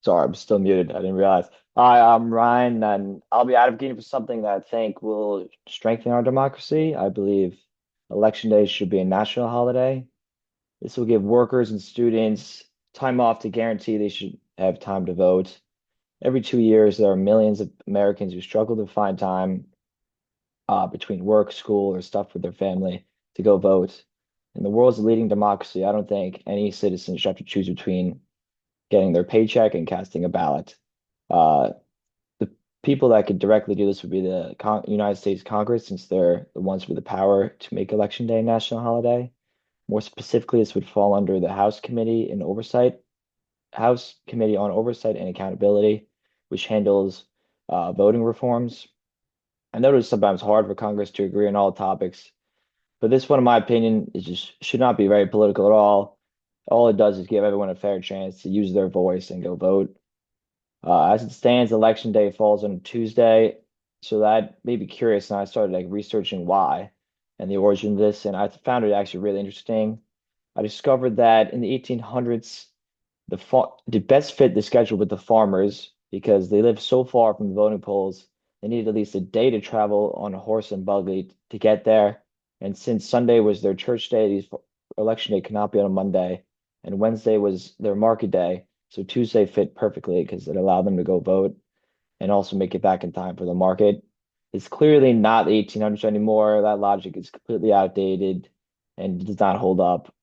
Sorry, I'm still muted. I didn't realize. Hi, I'm Ryan, and I'll be advocating for something that I think will strengthen our democracy. I believe Election Day should be a national holiday. This will give workers and students time off to guarantee they should have time to vote. Every 2 years, there are millions of Americans who struggle to find time between work, school, or stuff with their family to go vote. In the world's leading democracy, I don't think any citizen should have to choose between getting their paycheck and casting a ballot. Uh, the people that could directly do this would be the United States Congress, since they're the ones with the power to make Election Day a national holiday. More specifically, this would fall under the House Committee on Oversight and Accountability, which handles voting reforms. I know it's sometimes hard for Congress to agree on all topics, but this one, in my opinion, is just should not be very political at all. All it does is give everyone a fair chance to use their voice and go vote. As it stands, election day falls on a Tuesday, so that made me curious, and I started like researching why and the origin of this, and I found it actually really interesting. I discovered that in the 1800s, the best fit the schedule with the farmers because they lived so far from the voting polls, they needed at least a day to travel on a horse and buggy to get there. And since Sunday was their church day, these election day could not be on a Monday, and Wednesday was their market day. So Tuesday fit perfectly because it allowed them to go vote and also make it back in time for the market. It's clearly not the 1800s anymore. That logic is completely outdated and does not hold up.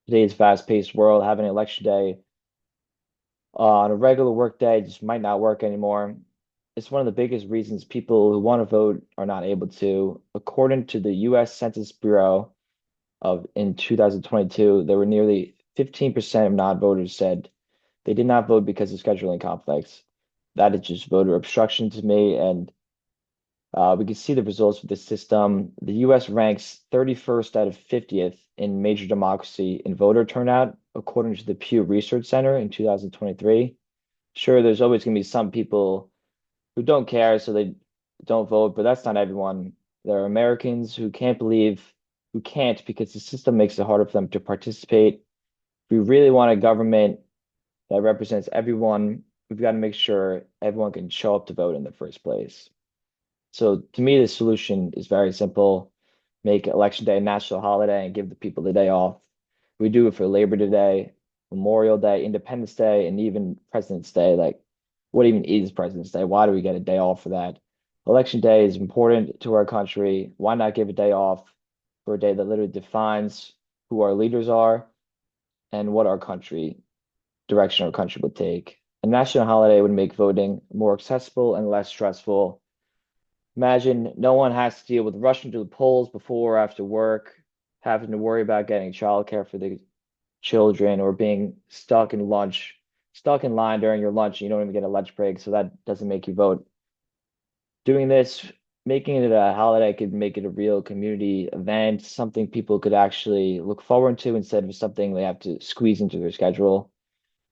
Today's fast-paced world, having an election day on a regular work day just might not work anymore. It's one of the biggest reasons people who want to vote are not able to. According to the US Census Bureau of in 2022, there were nearly 15% of non-voters said they did not vote because of scheduling conflicts. That is just voter obstruction to me. And we can see the results of this system. The US ranks 31st out of 50th in major democracy in voter turnout, according to the Pew Research Center in 2023. Sure, there's always going to be some people who don't care, so they don't vote, but that's not everyone. There are Americans who can't because the system makes it harder for them to participate. If we really want a government that represents everyone, we've got to make sure everyone can show up to vote in the first place. So to me, the solution is very simple. Make Election Day a national holiday and give the people the day off. We do it for Labor Day, Memorial Day, Independence Day, and even President's Day. Like, what even is President's Day? Why do we get a day off for that? Election Day is important to our country. Why not give a day off for a day that literally defines who our leaders are and what direction our country would take? A national holiday would make voting more accessible and less stressful. Imagine no one has to deal with rushing to the polls before or after work, having to worry about getting childcare for the children, or being stuck in line during your lunch, and you don't even get a lunch break, so that doesn't make you vote. Doing this, making it a holiday could make it a real community event, something people could actually look forward to instead of something they have to squeeze into their schedule.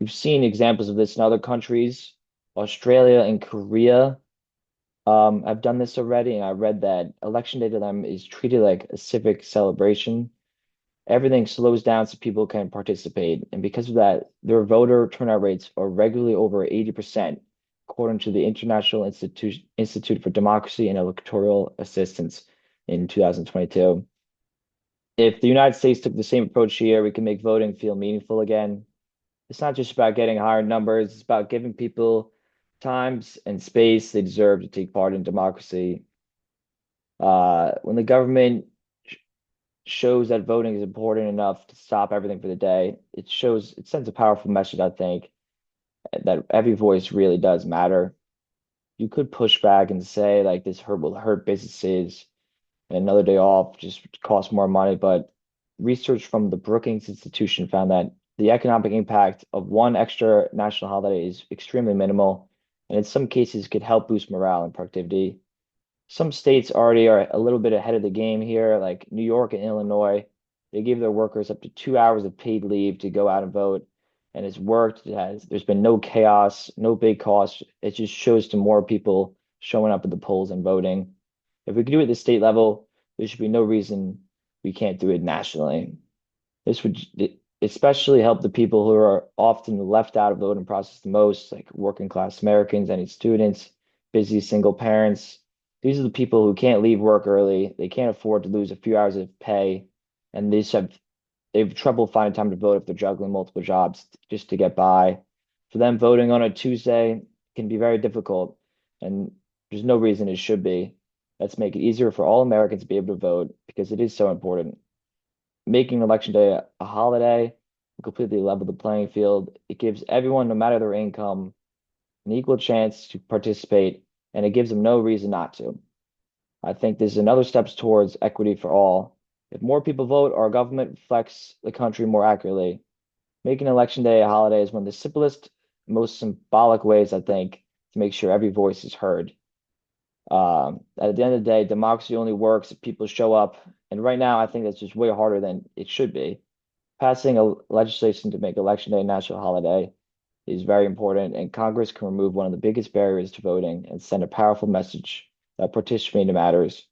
We've seen examples of this in other countries. Australia and Korea I've done this already, and I read that election day to them is treated like a civic celebration. Everything slows down so people can participate. And because of that, their voter turnout rates are regularly over 80%, according to the Institute for Democracy and Electoral Assistance in 2022. If the United States took the same approach here, we can make voting feel meaningful again. It's not just about getting higher numbers, it's about giving people times and space they deserve to take part in democracy. When the government sh shows that voting is important enough to stop everything for the day, it sends a powerful message, I think, that every voice really does matter. You could push back and say like this hurt will hurt businesses and another day off just costs more money, but research from the Brookings Institution found that the economic impact of one extra national holiday is extremely minimal, and in some cases could help boost morale and productivity. Some states already are a little bit ahead of the game here, like New York and Illinois. They give their workers up to 2 hours of paid leave to go out and vote, and it's worked. There's been no chaos, no big costs. It just shows to more people showing up at the polls and voting. If we could do it at the state level, there should be no reason we can't do it nationally. This would especially help the people who are often left out of the voting process the most, like working class Americans, any students, busy single parents. These are the people who can't leave work early. They can't afford to lose a few hours of pay, and they have trouble finding time to vote if they're juggling multiple jobs just to get by. For them, voting on a Tuesday can be very difficult, and there's no reason it should be. Let's make it easier for all Americans to be able to vote because it is so important. Making election day a holiday will completely level the playing field. It gives everyone, no matter their income, an equal chance to participate, and it gives them no reason not to. I think this is another steps towards equity for all. If more people vote, our government reflects the country more accurately. Making election day a holiday is one of the simplest, most symbolic ways, I think, to make sure every voice is heard. At the end of the day, democracy only works if people show up. And right now, I think that's just way harder than it should be. Passing a legislation to make Election Day a national holiday is very important, and Congress can remove one of the biggest barriers to voting and send a powerful message that participating matters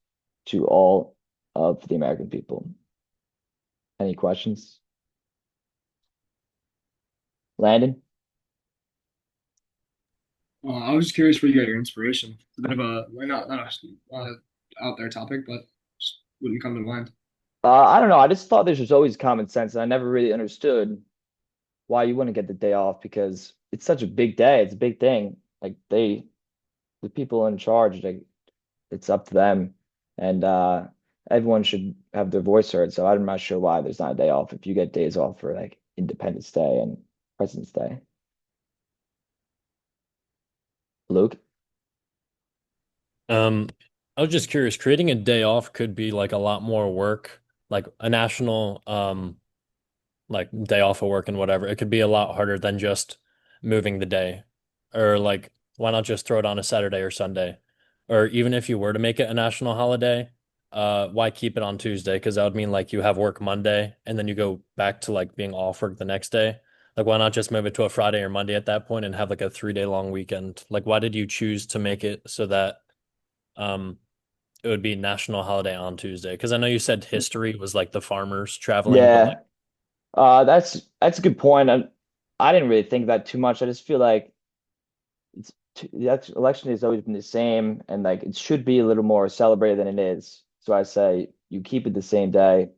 to all of the American people. Any questions? Landon? I was just curious where you got your inspiration. It's a bit of a, well, not a out there topic, but just wouldn't come to mind. I don't know. I just thought this was always common sense, and I never really understood why you wouldn't get the day off because it's such a big day. It's a big thing. The people in charge, like it's up to them, and everyone should have their voice heard. So I'm not sure why there's not a day off if you get days off for like Independence Day and President's Day. Luke? Um, I was just curious, creating a day off could be like a lot more work, like a national like day off of work and whatever. It could be a lot harder than just moving the day. Or like why not just throw it on a Saturday or Sunday? Or even if you were to make it a national holiday, why keep it on Tuesday? Because that would mean like you have work Monday and then you go back to like being off work the next day. Like why not just move it to a Friday or Monday at that point and have like a 3 day long weekend? Like why did you choose to make it so that um it would be national holiday on Tuesday? Because I know you said history was like the farmers traveling, but like Yeah, that's a good point. I didn't really think that too much. I just feel like the election has always been the same, and like it should be a little more celebrated than it is. So I say you keep it the same day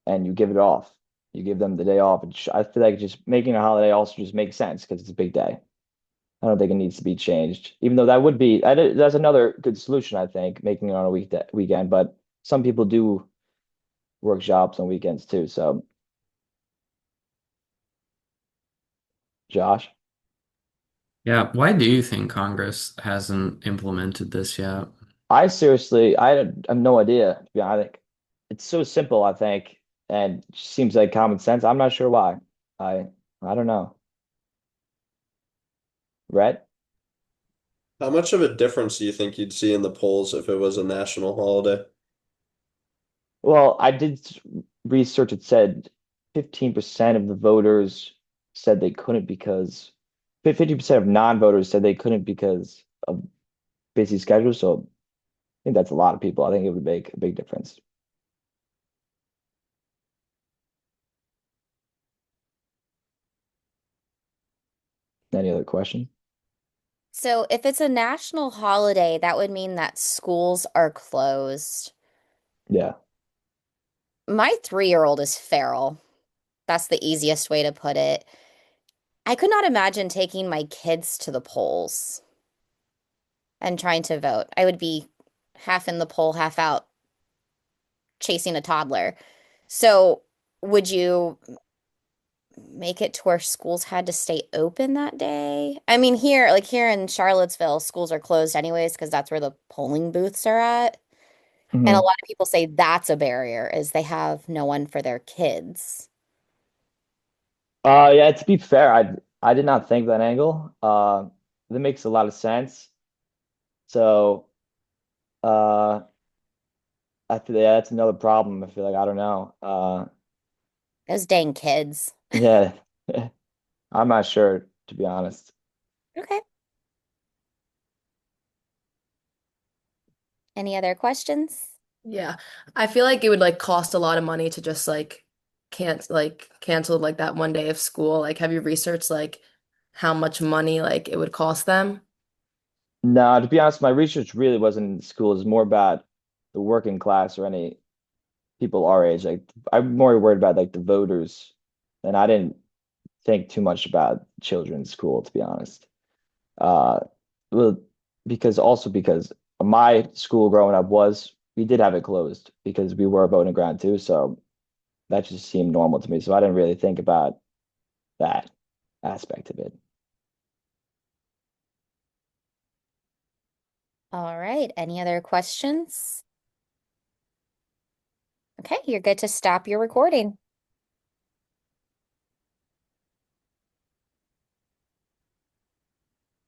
and you give it off. You give them the day off. I feel like just making a holiday also just makes sense because it's a big day. I don't think it needs to be changed, even though that's another good solution, I think, making it on a weekend. But some people do work jobs on weekends too. So, Josh, Yeah, why do you think Congress hasn't implemented this yet? I have no idea. To be honest, it's so simple, I think, and it just seems like common sense. I'm not sure why. I I don't know. Rhett? How much of a difference do you think you'd see in the polls if it was a national holiday? Well, I did research. It said 15% of the voters said they couldn't because 50% of non-voters said they couldn't because of busy schedules. So I think that's a lot of people. I think it would make a big difference. Any other question? So if it's a national holiday, that would mean that schools are closed. Yeah. My 3-year-old is feral. That's the easiest way to put it. I could not imagine taking my kids to the polls and trying to vote. I would be half in the poll, half out chasing a toddler. So would you make it to where schools had to stay open that day? I mean, here in Charlottesville, schools are closed anyways because that's where the polling booths are at. And a hmm lot of people say that's a barrier, is they have no one for their kids. Yeah, to be fair, I did not think that angle. That makes a lot of sense. So, uh, I feel yeah, that's another problem. I feel like I don't know. Those dang kids. Yeah, I'm not sure to be honest. Okay. Any other questions? Yeah. I feel like it would like cost a lot of money to just like canceled like that one day of school? Like, have you researched like how much money like it would cost them? No, to be honest, my research really wasn't in school. It's more about the working class or any people our age. Like I'm more worried about like the voters, and I didn't think too much about children in school, to be honest. Uh, well, because my school growing up was we did have it closed because we were voting ground too, so that just seemed normal to me. So I didn't really think about that aspect of it. All right. Any other questions? Okay, you're good to stop your recording.